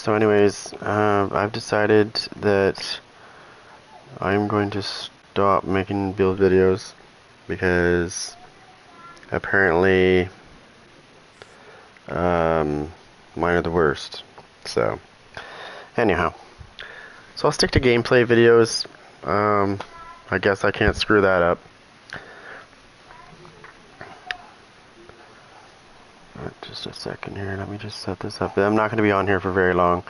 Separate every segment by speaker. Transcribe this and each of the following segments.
Speaker 1: So anyways, I've decided that I'm going to stop making build videos because apparently mine are the worst. So anyhow, so I'll stick to gameplay videos. I guess I can't screw that up. Just a second here, let me just set this up. I'm not going to be on here for very long.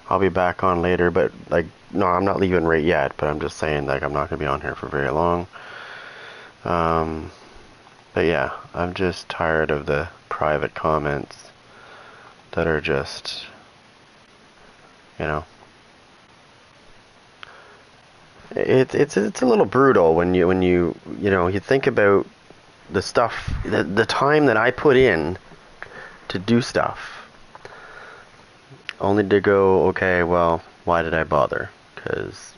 Speaker 1: I'll be back on later, but like, no, I'm not leaving right yet, but I'm just saying, like, I'm not going to be on here for very long. But yeah, I'm just tired of the private comments that are just, you know, it's a little brutal when you know, you think about the stuff, the time that I put in to do stuff, only to go, okay, well, why did I bother? Because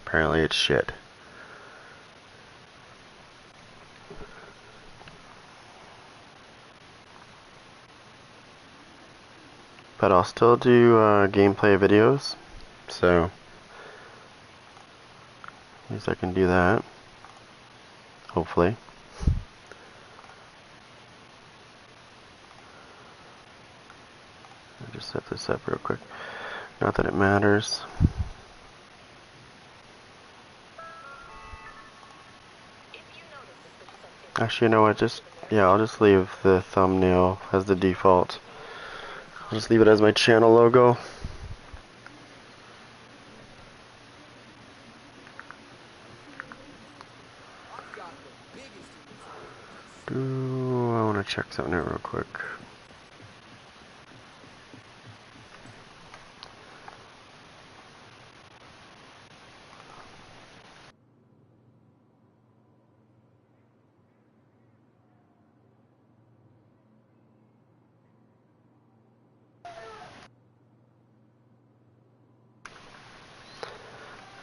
Speaker 1: apparently it's shit. But I'll still do gameplay videos, so at least I can do that, hopefully. I'll just set this up real quick. Not that it matters. Actually, you know what? Yeah, I'll just leave the thumbnail as the default. I'll just leave it as my channel logo. I want to check something out real quick.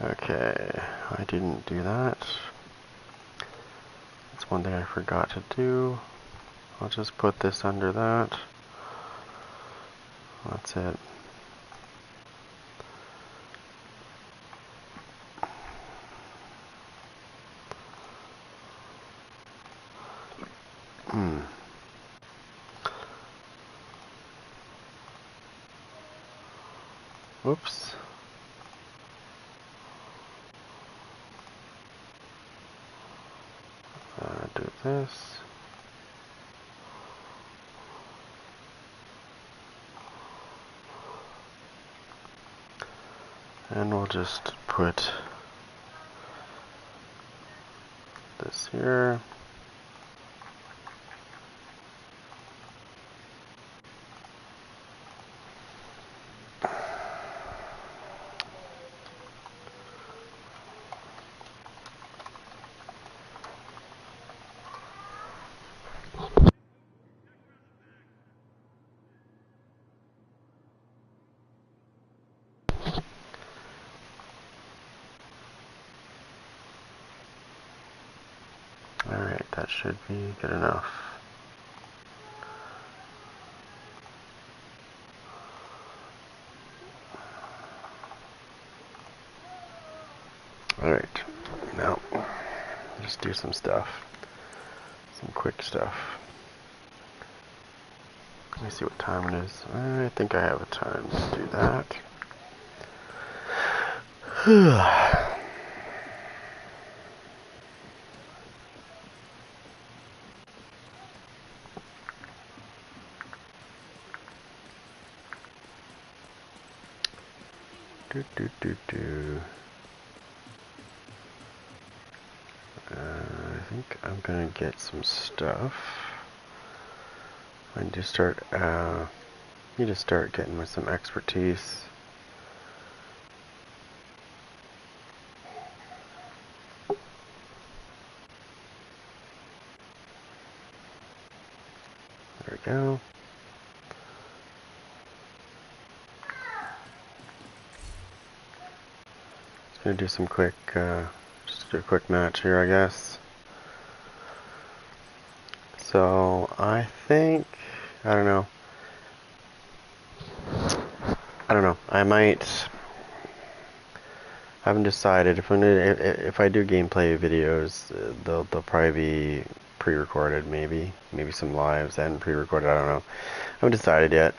Speaker 1: Okay, I didn't do that. That's one thing I forgot to do. I'll just put this under that. That's it. Whoops. Do this. And we'll just put this here. Alright, that should be good enough. Alright, now just do some stuff. Some quick stuff. Let me see what time it is. I think I have a time to do that. I think I'm gonna get some stuff. I need to start getting with some expertise. There we go. Just gonna do some quick, just do a quick match here, I guess. So I think, I don't know. I don't know. I might. I haven't decided if I do gameplay videos, they'll probably be pre-recorded, maybe some lives and pre-recorded. I don't know. I haven't decided yet.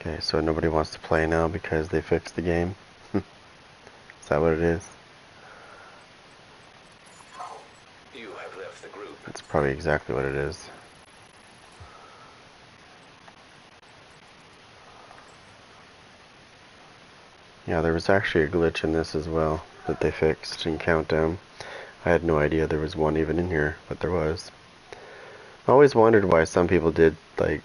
Speaker 1: Okay, so nobody wants to play now because they fixed the game. Is that what it is?
Speaker 2: You have left the group.
Speaker 1: That's probably exactly what it is. Yeah, there was actually a glitch in this as well that they fixed in Countdown. I had no idea there was one even in here, but there was. I always wondered why some people did like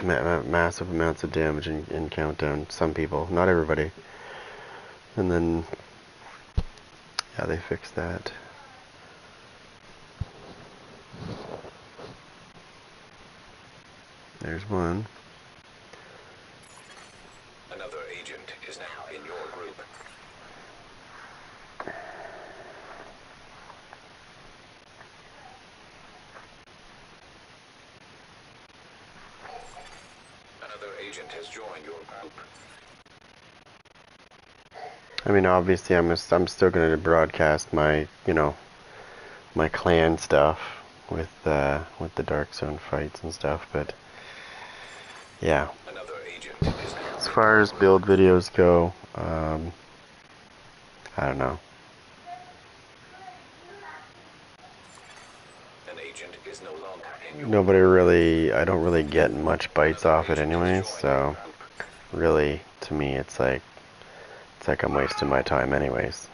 Speaker 1: massive amounts of damage in Countdown. Some people, not everybody. And then, yeah, they fixed that. There's one.
Speaker 2: Another agent is now in your group. Another agent has joined your group.
Speaker 1: I mean, obviously, I'm still going to broadcast my, my clan stuff with the Dark Zone fights and stuff, but yeah.
Speaker 2: Another agent is now
Speaker 1: As far as build videos go, I don't know.
Speaker 2: An agent is no longer in your
Speaker 1: Nobody really, I don't really get much bites off it anyways, so really, to me, it's like I'm wasting my time anyways.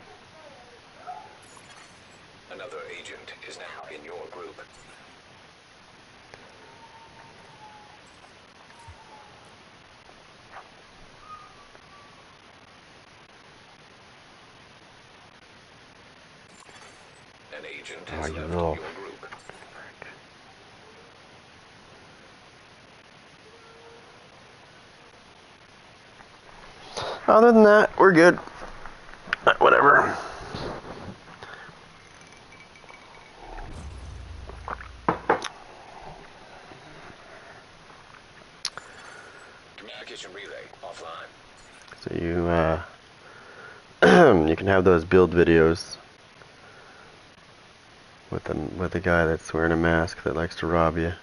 Speaker 2: Another agent is now in your group. An agent has
Speaker 1: Oh, you
Speaker 2: left
Speaker 1: little
Speaker 2: your group.
Speaker 1: Other than that, we're good. Whatever.
Speaker 2: Communication relay offline.
Speaker 1: So you can have those build videos with the guy that's wearing a mask that likes to rob you.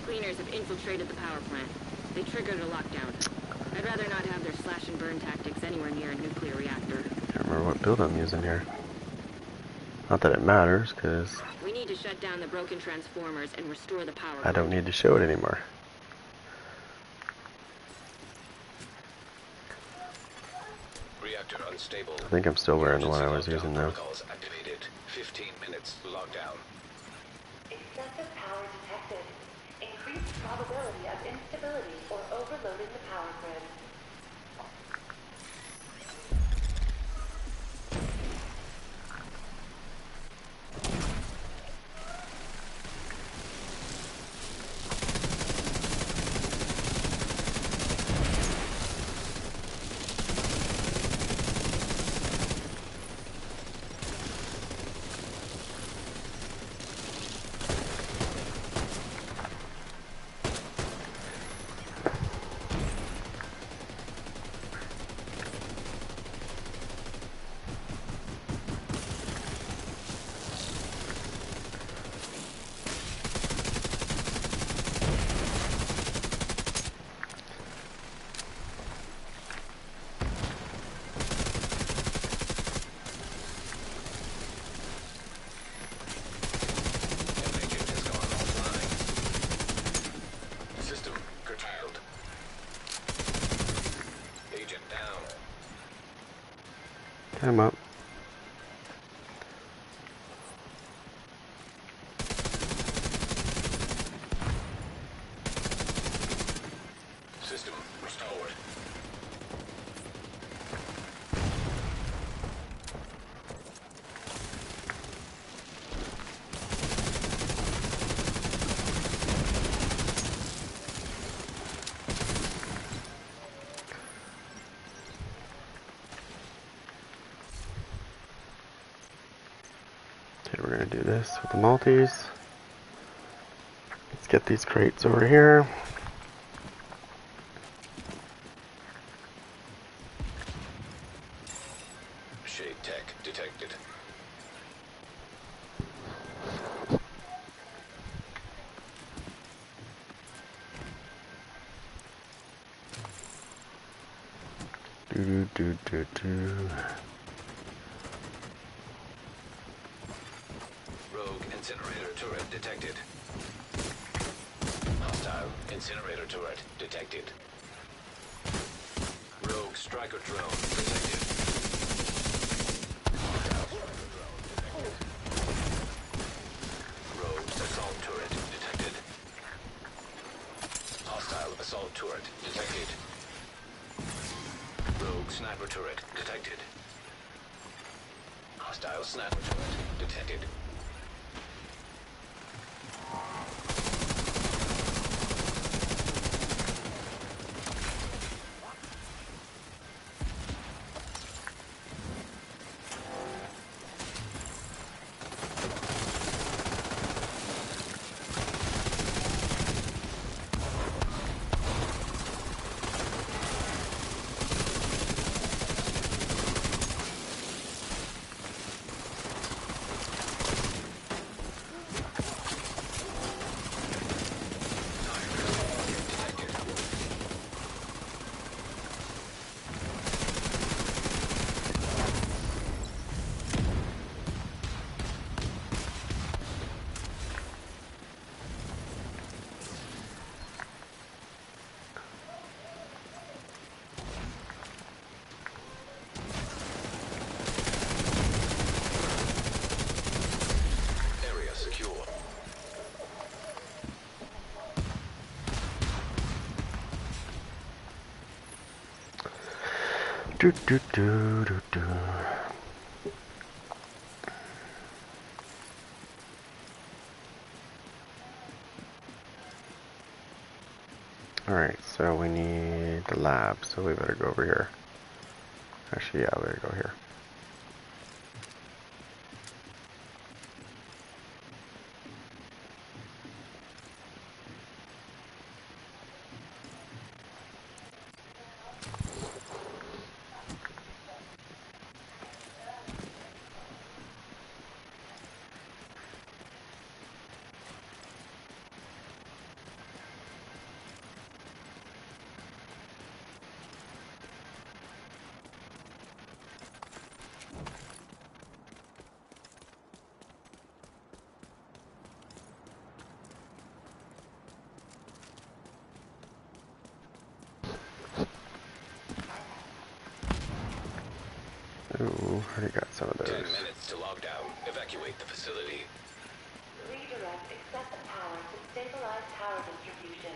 Speaker 3: Cleaners have infiltrated the power plant. They triggered a lockdown. I'd rather not have their slash and burn tactics anywhere near a nuclear reactor.
Speaker 1: Can't remember what build I'm using here. Not that it matters, because
Speaker 3: We need to shut down the broken transformers and restore the power
Speaker 1: I don't
Speaker 3: grid.
Speaker 1: need to show it anymore.
Speaker 2: Reactor unstable.
Speaker 1: I think I'm still wearing the one I was
Speaker 2: Emergency
Speaker 1: using
Speaker 2: lockdown
Speaker 1: though.
Speaker 2: protocols activated. 15 minutes lockdown.
Speaker 4: Excessive power detected. Increased probability of instability or overloading the power grid.
Speaker 2: An agent has gone offline. System curtailed. Agent down.
Speaker 1: I'm up.
Speaker 2: System restored.
Speaker 1: we're gonna do this with the multis. Let's get these crates over here.
Speaker 2: Shade tech detected.
Speaker 1: Do.
Speaker 2: Rogue incinerator turret detected. Hostile incinerator turret detected. Rogue striker drone detected. Hostile striker drone detected. Rogue assault turret detected. Hostile assault turret detected. Rogue sniper turret detected. Hostile sniper turret detected. Area secure.
Speaker 1: Do. Alright, so we need the lab, so we better go over here. Actually, yeah, we better go here. Ooh, already got some of
Speaker 2: 10
Speaker 1: those.
Speaker 2: minutes to lockdown. Evacuate the facility.
Speaker 4: Redirect excessive power to stabilize power distribution.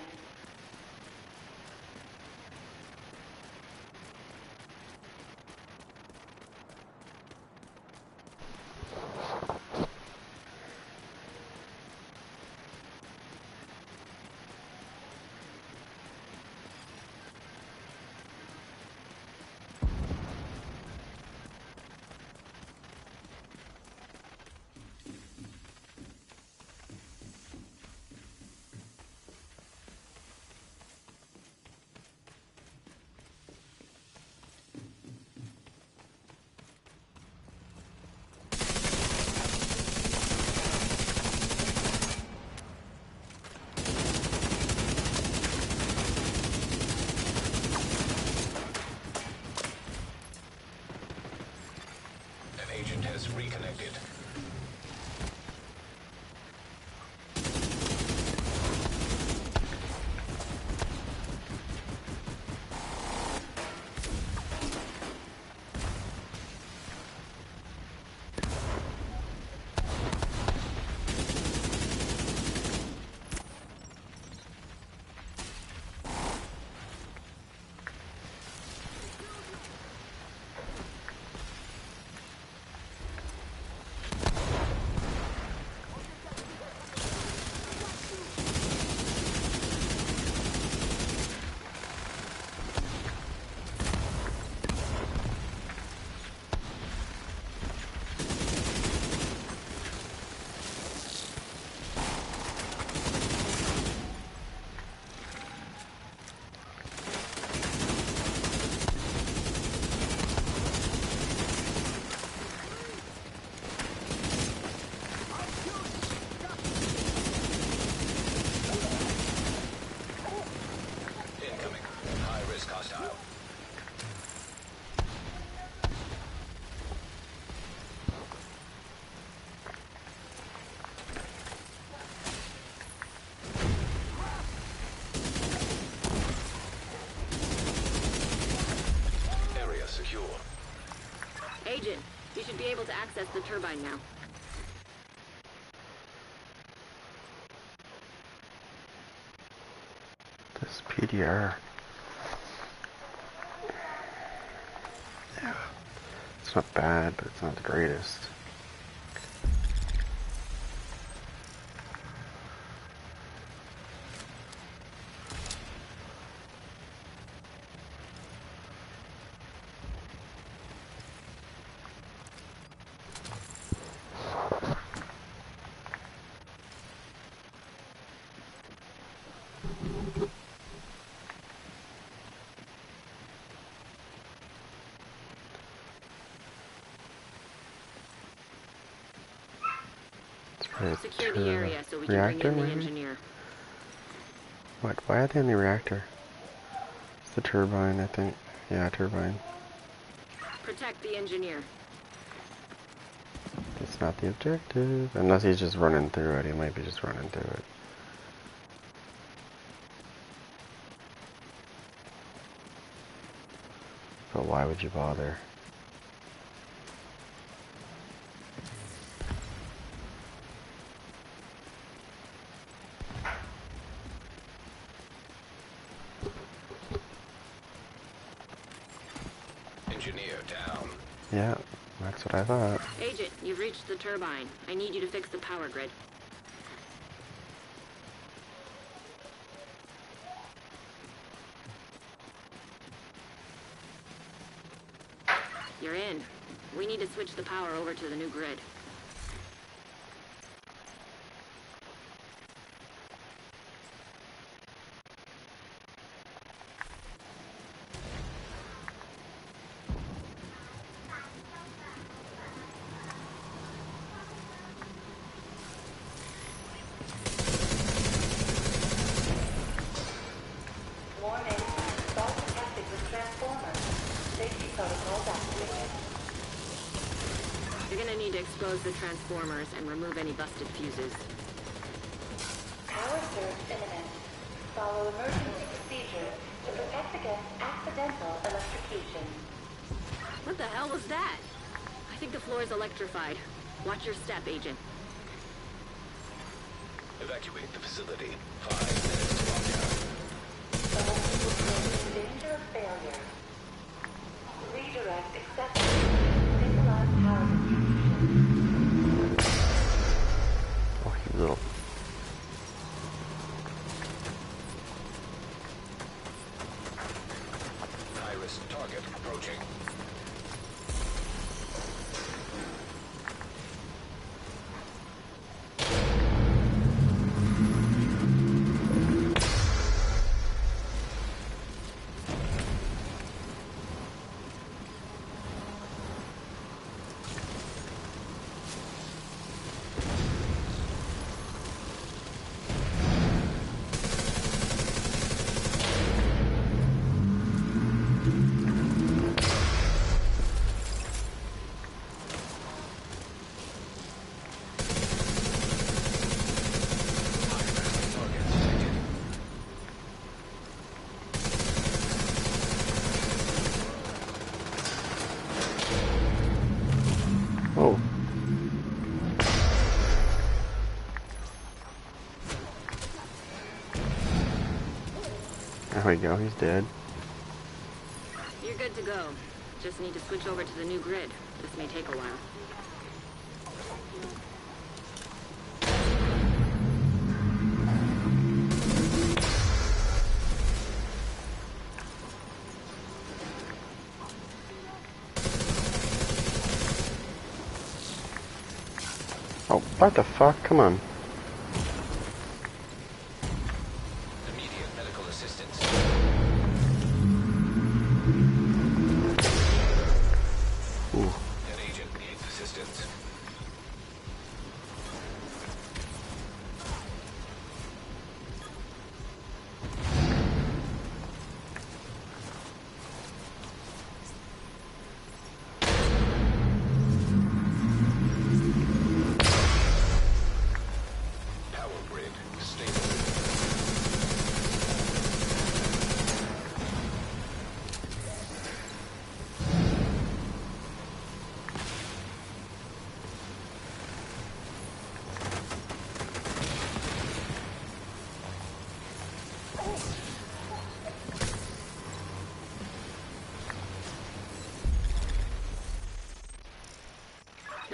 Speaker 3: Agent, you should be able to access the turbine now.
Speaker 1: This PDR. Yeah. It's not bad, but it's not the greatest.
Speaker 3: Secure the area so we can
Speaker 1: Reactor,
Speaker 3: bring in the
Speaker 1: maybe?
Speaker 3: engineer.
Speaker 1: What? Why are they in the reactor? It's the turbine, I think. Yeah, turbine.
Speaker 3: Protect the engineer.
Speaker 1: It's not the objective. Unless he's just running through it. He might be just running through it. But why would you bother?
Speaker 2: Engineer down.
Speaker 1: Yeah, that's what I thought.
Speaker 3: Agent, you've reached the turbine. I need you to fix the power grid. You're in. We need to switch the power over to the new grid.
Speaker 4: Warning. Fault detected with transformer. Safety protocols activated.
Speaker 3: You're gonna need to expose the transformers and remove any busted fuses.
Speaker 4: Power surge imminent. Follow emergency procedure to protect against accidental electrocution.
Speaker 3: What the hell was that? I think the floor is electrified. Watch your step, Agent.
Speaker 2: Evacuate the facility. 5 minutes to lockdown.
Speaker 4: All people in danger of failure. Redirect accessible. Stabilize power distribution.
Speaker 1: Oh, you little...
Speaker 2: High-risk target approaching.
Speaker 1: Oh. There we go, he's dead.
Speaker 3: You're good to go. Just need to switch over to the new grid. This may take a while.
Speaker 1: Oh, what the fuck? Come on.
Speaker 2: Immediate medical assistance.
Speaker 1: Ooh.
Speaker 2: An agent needs assistance.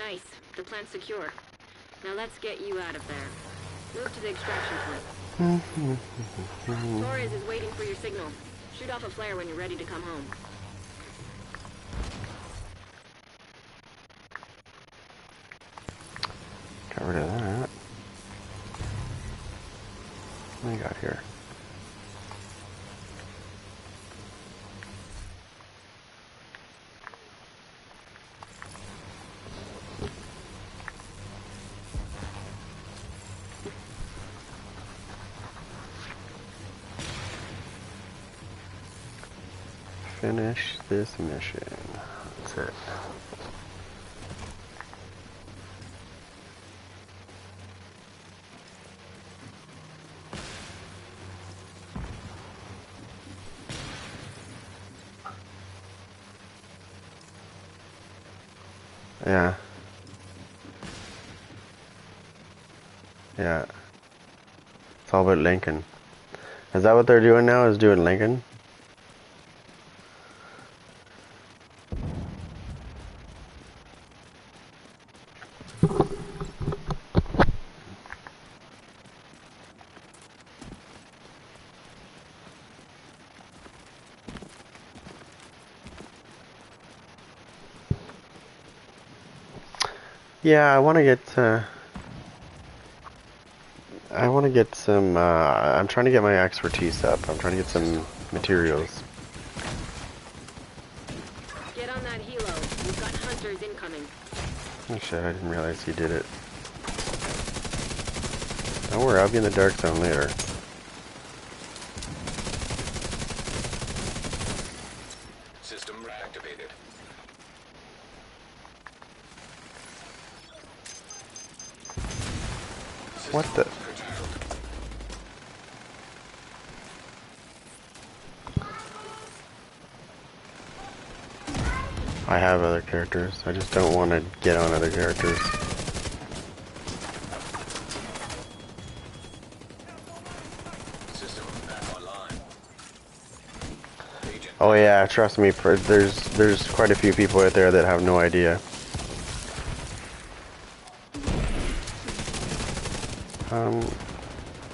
Speaker 3: Nice. The plant's secure. Now let's get you out of there. Move to the extraction point. Torres is waiting for your signal. Shoot off a flare when you're ready to come home.
Speaker 1: Got rid of that. What do we got here? Finish this mission. That's it. Yeah. Yeah. It's all about Lincoln. Is that what they're doing now? Is doing Lincoln? Yeah, I want to get some, I'm trying to get my expertise up. I'm trying to get some materials.
Speaker 3: Get on that helo. We've got hunters incoming.
Speaker 1: Oh shit, I didn't realize he did it. Don't worry, I'll be in the dark zone later.
Speaker 2: System reactivated.
Speaker 1: What the? I have other characters. I just don't want to get on other characters.
Speaker 2: System back online. Agent.
Speaker 1: Oh yeah, trust me. There's quite a few people out there that have no idea.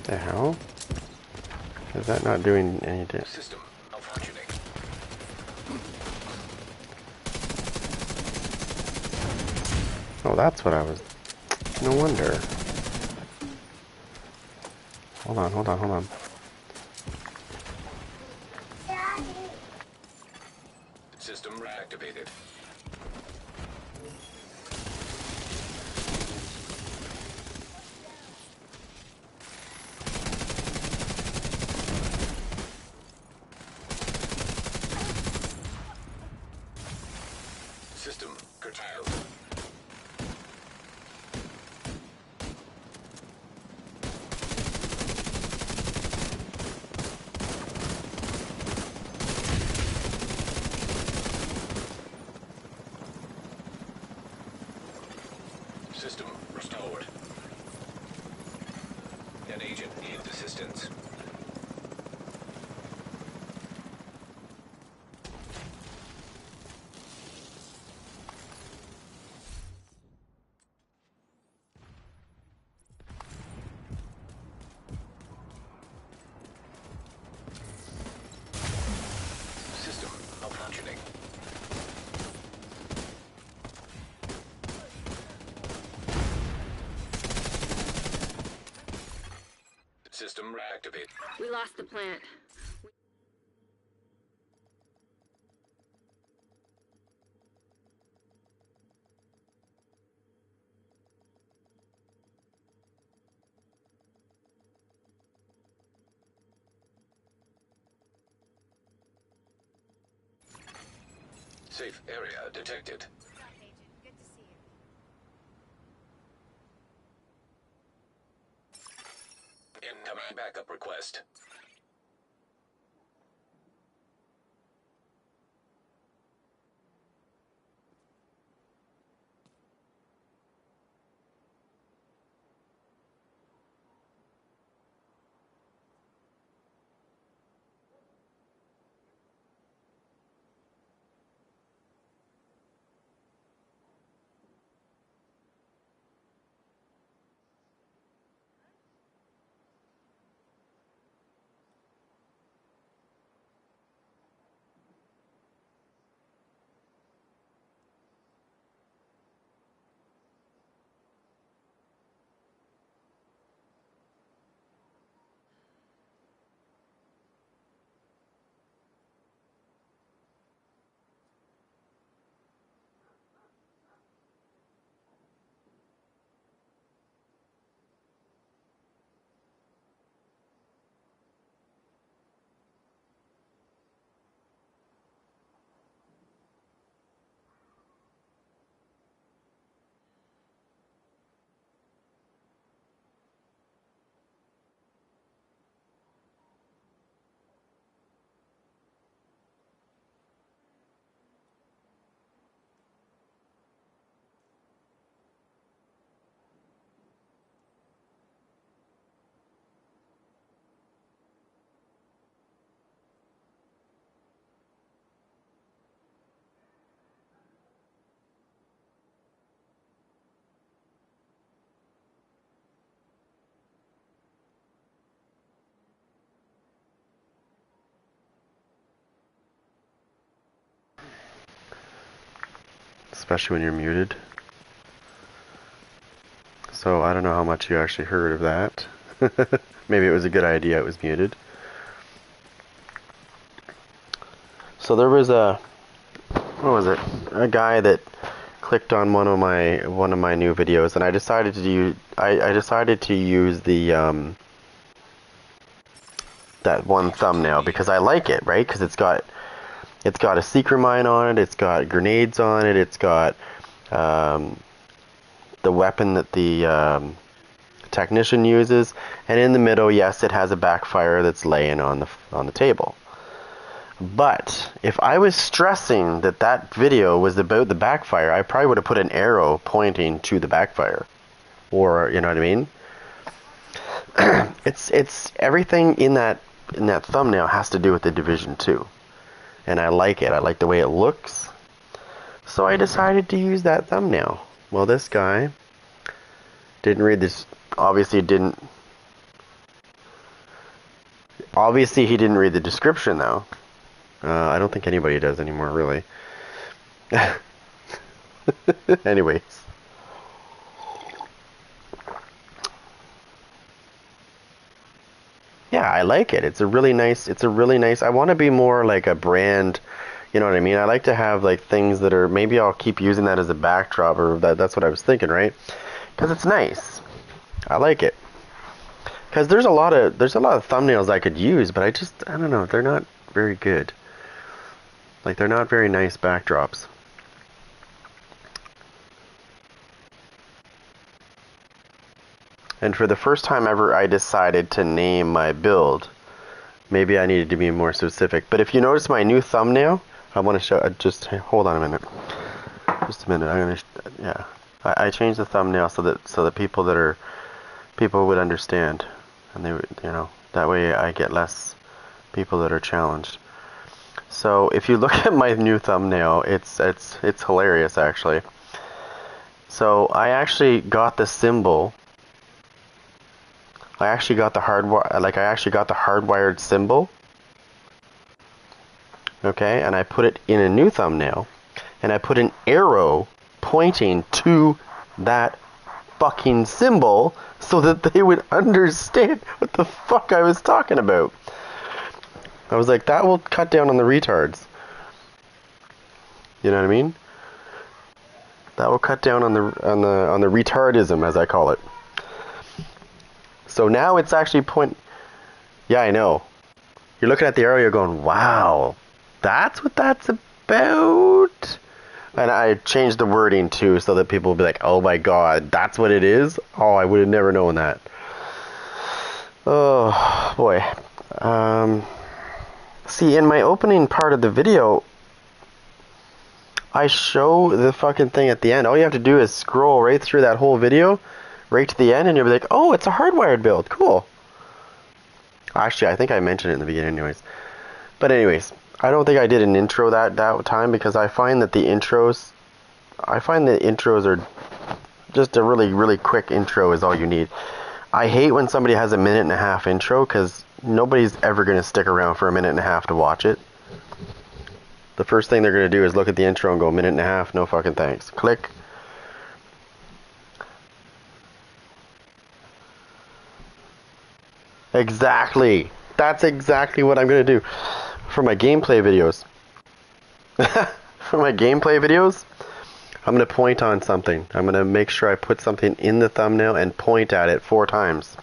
Speaker 1: The hell? Is that not doing anything?
Speaker 2: System malfunctioning.
Speaker 1: Oh, that's what I was. No wonder. Hold on, hold on, hold on.
Speaker 2: System reactivated. System curtailed. System restored. An agent needs assistance. System malfunctioning. System reactivate.
Speaker 3: We lost the plant.
Speaker 2: Safe area detected. Incoming backup request.
Speaker 1: especially when you're muted. So I don't know how much you actually heard of that. Maybe it was a good idea it was muted. So there was what was it? A guy that clicked on one of my new videos, and I decided to use the that one thumbnail because I like it, right? Because it's got a secret mine on it, it's got grenades on it, it's got the weapon that the technician uses, and in the middle, yes, it has a backfire that's laying on the table. But if I was stressing that that video was about the backfire, I probably would have put an arrow pointing to the backfire, or you know what I mean. It's everything in that thumbnail has to do with the Division 2, and I like it. I like the way it looks, so I decided to use that thumbnail. Well, this guy didn't read this. Obviously, he didn't read the description though. I don't think anybody does anymore, really. Anyways. Yeah, I like it. It's a really nice, I want to be more like a brand, you know what I mean? I like to have like things that are, maybe I'll keep using that as a backdrop, or that's what I was thinking, right? Because it's nice. I like it. Because there's a lot of thumbnails I could use, but I don't know, they're not very good. Like, they're not very nice backdrops. And for the first time ever, I decided to name my build. Maybe I needed to be more specific. But if you notice my new thumbnail, I want to show, just hold on a minute. Just a minute. Yeah. I changed the thumbnail so that people would understand. And they would, that way I get less people that are challenged. So if you look at my new thumbnail, it's hilarious actually. So I actually got the symbol. I actually got the hardwired symbol. Okay, and I put it in a new thumbnail, and I put an arrow pointing to that fucking symbol so that they would understand what the fuck I was talking about. I was like, that will cut down on the retards. You know what I mean? That will cut down on the retardism, as I call it. So now it's actually Yeah, I know. You're looking at the arrow, you're going, wow, that's what that's about? And I changed the wording too so that people will be like, oh my god, that's what it is? Oh, I would have never known that. Oh, boy. See, in my opening part of the video, I show the fucking thing at the end. All you have to do is scroll right through that whole video, right to the end, and you'll be like, oh, it's a hardwired build. Cool. Actually, I think I mentioned it in the beginning anyways. But anyways, I don't think I did an intro that time because I find the intros are just a really, really quick intro is all you need. I hate when somebody has a 1.5-minute intro because nobody's ever going to stick around for a 1.5 minutes to watch it. The first thing they're going to do is look at the intro and go, 1.5 minutes, no fucking thanks. Click. Exactly. That's exactly what I'm going to do for my gameplay videos. For my gameplay videos, I'm going to point on something. I'm going to make sure I put something in the thumbnail and point at it 4 times.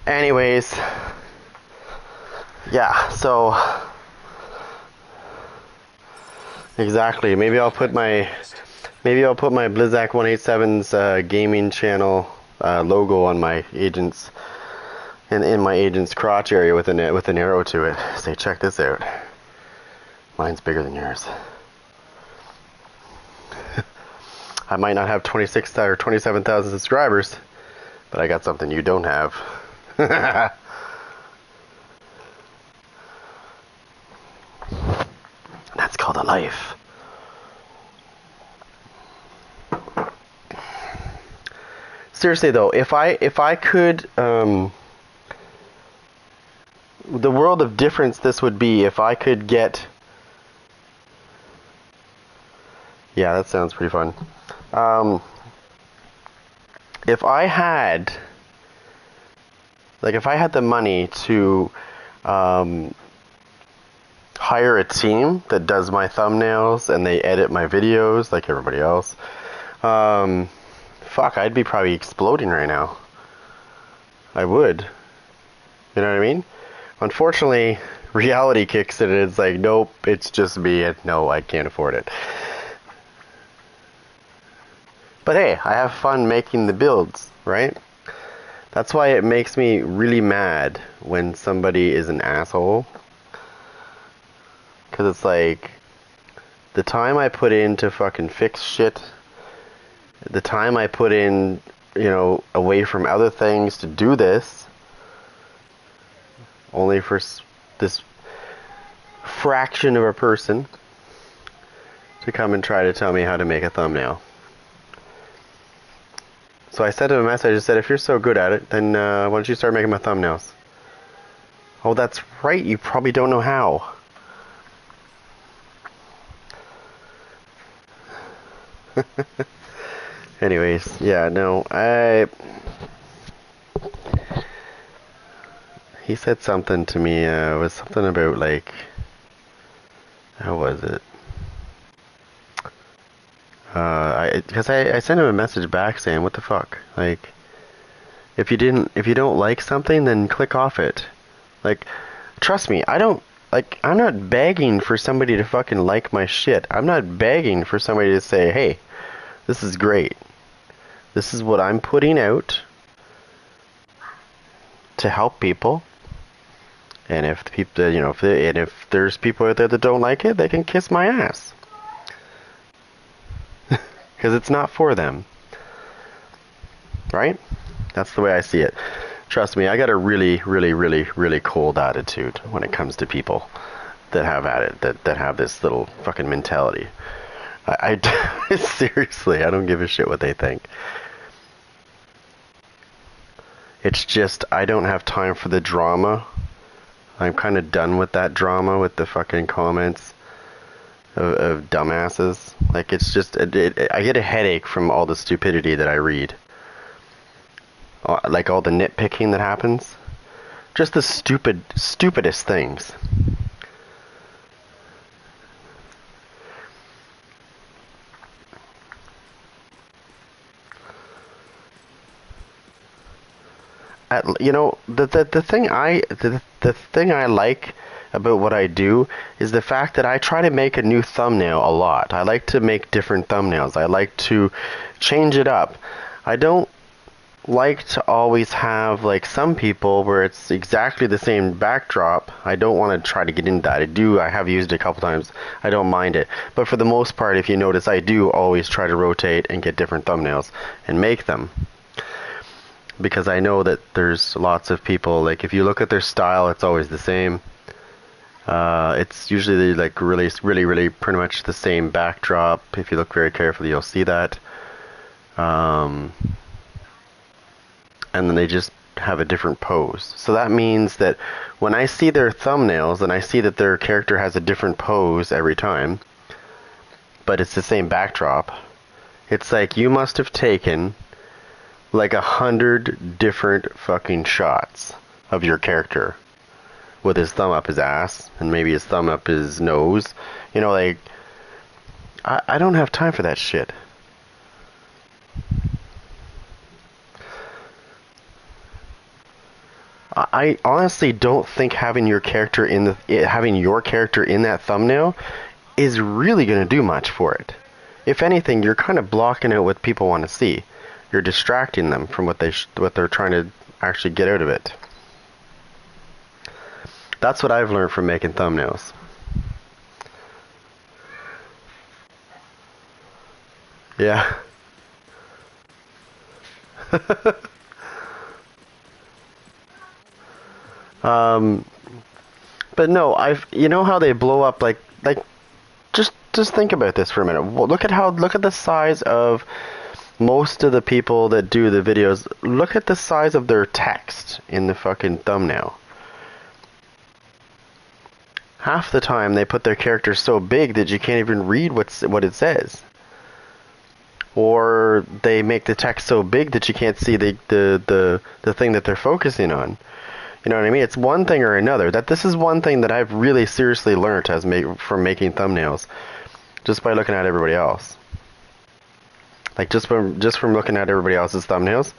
Speaker 1: Anyways, yeah, so exactly. Maybe I'll put my Blizzak 187's gaming channel logo on my agent's in my agent's crotch area with an arrow to it. Say, check this out. Mine's bigger than yours. I might not have 26 or 27,000 subscribers, but I got something you don't have. That's called a life. Seriously though, if I could, the world of difference this would be if I could get. Yeah, that sounds pretty fun. If I had, if I had the money to hire a team that does my thumbnails and they edit my videos like everybody else, fuck, I'd be probably exploding right now. I would. You know what I mean? Unfortunately, reality kicks in and it's like, nope, it's just me, and no, I can't afford it. But hey, I have fun making the builds, right? That's why it makes me really mad when somebody is an asshole. Because it's like, the time I put in to fucking fix shit, the time I put in, away from other things to do this, only for this fraction of a person to come and try to tell me how to make a thumbnail. So I sent him a message. I said, if you're so good at it, then why don't you start making my thumbnails? Oh, that's right. You probably don't know how. Anyways, yeah, no, he said something to me, it was something about, how was it? Because I sent him a message back saying, what the fuck? If you don't like something, then click off it. Trust me, I'm not begging for somebody to fucking like my shit. I'm not begging for somebody to say, hey, this is great. This is what I'm putting out to help people. And if people, if there's people out there that don't like it, they can kiss my ass. Because it's not for them. Right? That's the way I see it. Trust me, I got a really, really, really, really cold attitude when it comes to people that have this little fucking mentality. Seriously, I don't give a shit what they think. It's just, I don't have time for the drama. I'm kind of done with that drama, with the fucking comments of dumbasses. It's just, I get a headache from all the stupidity that I read. All the nitpicking that happens. Just the stupidest things. The thing I like about what I do is the fact that I try to make a new thumbnail a lot. I like to make different thumbnails. I like to change it up. I don't like to always have some people where it's exactly the same backdrop. I don't want to try to get into that. I have used it a couple times. I don't mind it. But for the most part, if you notice, I do always try to rotate and get different thumbnails and make them. Because I know that there's lots of people, if you look at their style, it's always the same. It's usually really, really, really pretty much the same backdrop. If you look very carefully, you'll see that. And then they just have a different pose. So that means that when I see their thumbnails and I see that their character has a different pose every time, but it's the same backdrop, it's like you must have taken 100 different fucking shots of your character with his thumb up his ass and maybe his thumb up his nose. I don't have time for that shit. I honestly don't think having your character in that thumbnail is really going to do much for it. If anything, you're kind of blocking out what people want to see. You're distracting them from what they're trying to actually get out of it. That's what I've learned from making thumbnails. Yeah. um, but no, you know how they blow up like just think about this for a minute. Look at the size of most of the people that do the videos. Look at the size of their text in the fucking thumbnail. Half the time they put their characters so big that you can't even read what it says. Or they make the text so big that you can't see the thing that they're focusing on. You know what I mean? It's one thing or another. This is one thing that I've really seriously learned from making thumbnails, just by looking at everybody else. Like just from looking at everybody else's thumbnails.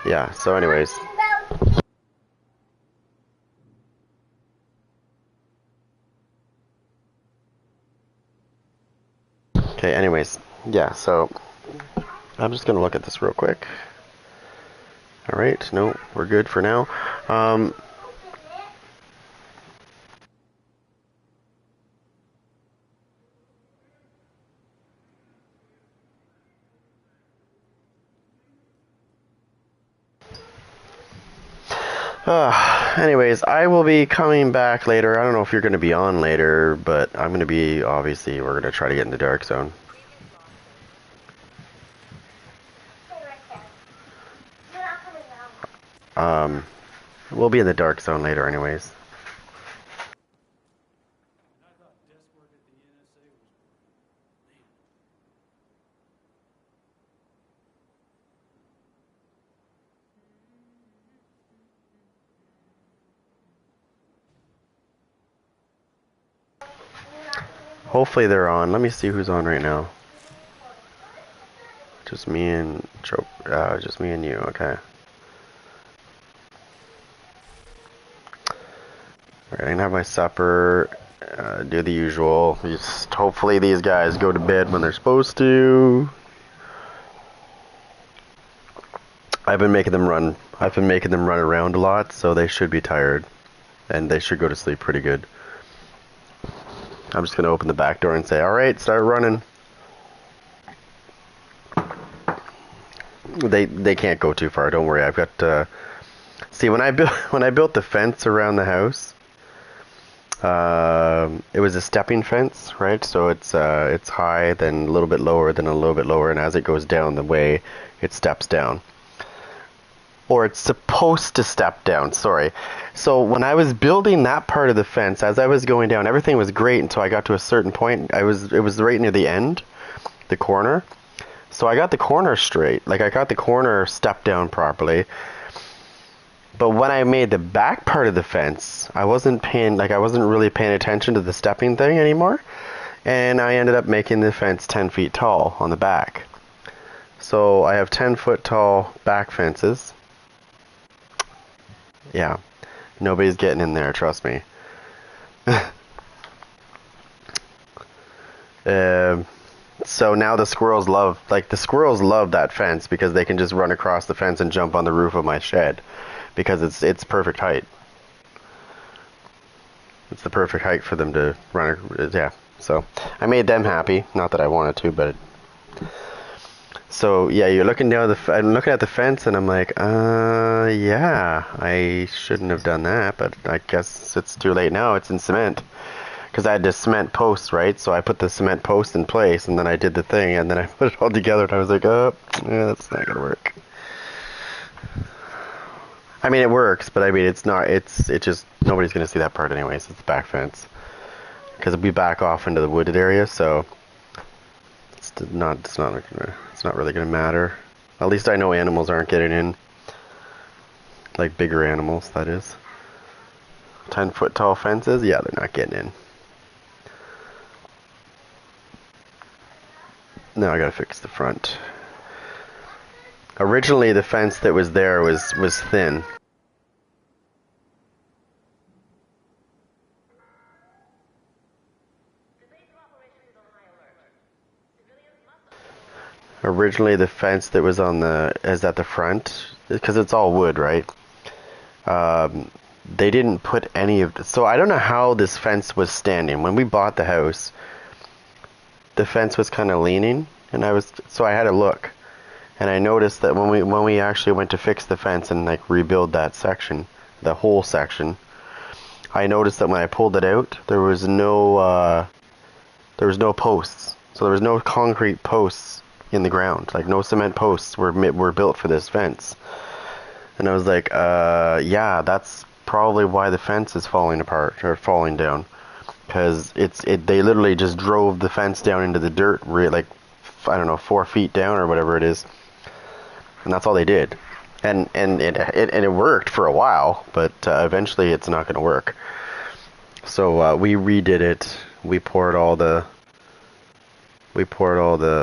Speaker 1: Yeah, so anyways. Okay, anyways. Yeah, so I'm just going to look at this real quick. Alright, no, we're good for now. Anyways, I will be coming back later. I don't know if you're going to be on later, but I'm going to be, obviously, we're going to try to get in the dark zone. We'll be in the dark zone later anyways. Hopefully they're on. Let me see who's on right now. Just me and just me and you, okay. Alright, I'm gonna have my supper, do the usual. Just hopefully these guys go to bed when they're supposed to. I've been making them run around a lot, so they should be tired. And they should go to sleep pretty good. I'm just gonna open the back door and say, alright, start running. They can't go too far, don't worry. I've got see, when I built the fence around the house, it was a stepping fence, right? So it's high, then a little bit lower, then a little bit lower, and as it goes down the way, it steps down. Or it's supposed to step down, sorry. So when I was building that part of the fence, as I was going down, everything was great until I got to a certain point. It was right near the end, the corner. So I got the corner straight. Like, I got the corner stepped down properly. But when I made the back part of the fence, I wasn't really paying attention to the stepping thing anymore. And I ended up making the fence 10 feet tall on the back. So I have 10-foot tall back fences. Yeah. Nobody's getting in there, trust me. So now the squirrels love that fence because they can just run across the fence and jump on the roof of my shed because it's perfect height. It's the perfect height for them to run. Yeah. So I made them happy. Not that I wanted to, but. So yeah, I'm looking at the fence and I'm like, yeah, I shouldn't have done that, but I guess it's too late now. It's in cement. because I had this cement post, right? So I put the cement post in place, and then I did the thing, and then I put it all together, and I was like, oh, yeah, that's not gonna work. I mean, it works, but I mean, it's not. It just nobody's gonna see that part anyways. It's the back fence because we back off into the wooded area, so it's not really gonna matter. At least I know animals aren't getting in, like bigger animals, that is. 10-foot tall fences, yeah, they're not getting in. Now I gotta fix the front. Originally, the fence that was there was thin. Originally, the fence that was is at the front, because it's all wood, right? They didn't put any of the, so I don't know how this fence was standing. When we bought the house, the fence was kind of leaning, and I had a look, and I noticed that when we actually went to fix the fence and like rebuild that section, the whole section, I noticed that when I pulled it out, there was no posts. So there was no concrete posts in the ground. Like no cement posts were built for this fence. And I was like, yeah, that's probably why the fence is falling apart or falling down, because they literally just drove the fence down into the dirt, like I don't know, 4 feet down or whatever it is, and that's all they did. And it worked for a while, but eventually it's not going to work. So we redid it. We poured all the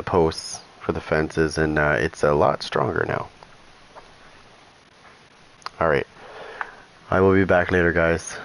Speaker 1: posts for the fences, and it's a lot stronger now. Alright. I will be back later, guys.